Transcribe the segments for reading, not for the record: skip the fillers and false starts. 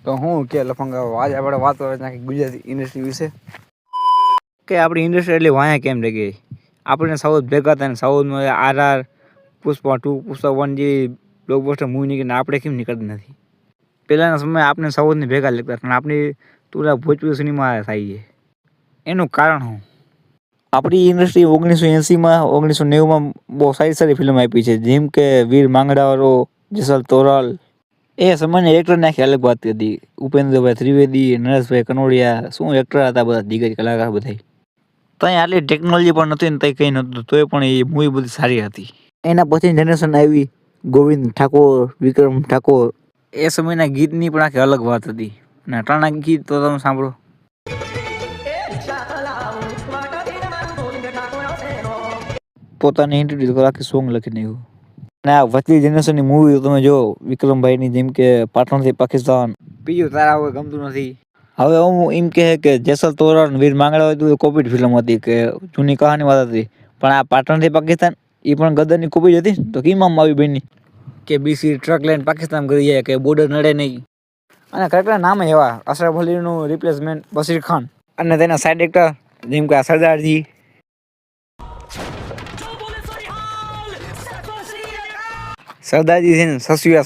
તો હું કે લફંગા આજે આપણે વાત કરીએ ગુજરાતી ઇન્ડસ્ટ્રી વિશે કે આપણી ઇન્ડસ્ટ્રી એટલી વાયા કેમ રહી ગઈ. આપણે સાઉથ ભેગા હતા ને સાઉથમાં RR, પુષ્પા 2, પુષ્પા 1 જેવી બ્લોકબસ્ટર મૂવી નીકળીને આપણે કેમ નીકળતી નથી. પહેલાંના સમયે આપણે સાઉથની ભેગા લગતા પણ આપણી તુલા ભોજપુરી સિનેમા થાય છે. એનું કારણ શું? આપણી ઇન્ડસ્ટ્રી 1980માં 1990માં બહુ સારી સારી ફિલ્મ આપી છે, જેમ કે વીર માંગડાવાળો, જેસલ તોરલ. એ સમયના એક્ટરને આખી અલગ વાત હતી. ઉપેન્દ્રભાઈ ત્રિવેદી, નરેશભાઈ કનોડિયા, શું એક્ટર હતા બધા, દિગ્ગજ કલાકાર બધા. ત્યાં આટલી ટેકનોલોજી પણ નથી ને ત્યાં કંઈ નહોતું, તોય પણ એ મૂવી બધી સારી હતી. એના પછી જનરેશન આવી ગોવિંદ ઠાકોર, વિક્રમ ઠાકોર. એ સમયના ગીતની પણ આખી અલગ વાત હતી. અને અટાણા ગીત તો તમે સાંભળો. પોતાને ઇન્ટ્રોડ્યુસ કરવા આખી સોંગ લખી નાખ્યું. અને આ વચલી જનરેશનની મૂવી તમે જો વિક્રમભાઈની, જેમ કે પાટણથી પાકિસ્તાન, બીજું તારા કોઈ ગમતું નથી. હવે હું એમ કહે કે જેસલ તોરણ, વીર માંગડા હોય કોપીડ ફિલ્મ હતી, કે જૂની કહાની વાત હતી. પણ આ પાટણથી પાકિસ્તાન એ પણ ગદરની કોપી હતી. તો કેમ આમ આવી બની કે બીસી ટ્રક લઈને પાકિસ્તાન કરી જાય કે બોર્ડર નડે નહીં. અને કરેક્ટર નામ એવા અશરફ અલીનું રિપ્લેસમેન્ટ બશીર ખાન, અને તેના સાઇડ એક્ટર જેમ કે આ સરદારજી. સરદારજી છે ને સસુયા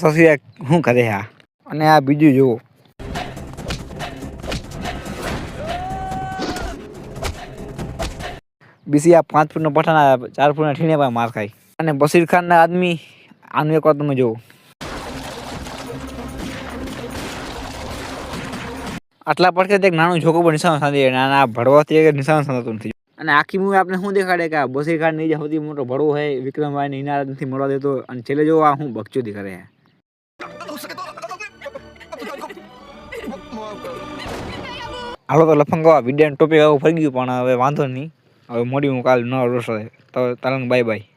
શું કરે આ. અને આ બીજું જુઓ, બીસી આ 5 ફૂટનો પઠાણ 4 ફૂટના ઠીણે પર માર ખાય. અને બશીર ખાનના આદમી આનું એક વાર તમે જુઓ. આટલા પડખે એક નાનું છોકરું પણ નિશાન સાંધી અને આના ભડવાથી એક નિશાન સાંધતું નથી. અને આખી મૂવી આપણે શું દેખાડે કે આ બશીર ખાન ની જે સૌથી મોટો ભડવો છે વિક્રમભાઈને ઇનાર નથી મળવા દેતો. અને છેલ્લે જો આ હું બકચોદી કરે છે. હાલો તો લફંગવા વિડિયાનો ટોપિક આવું ફરી ગયું, પણ હવે વાંધો નહીં. હવે મોડી હું કાલ ન રોશે તો તારણ બાય બાય.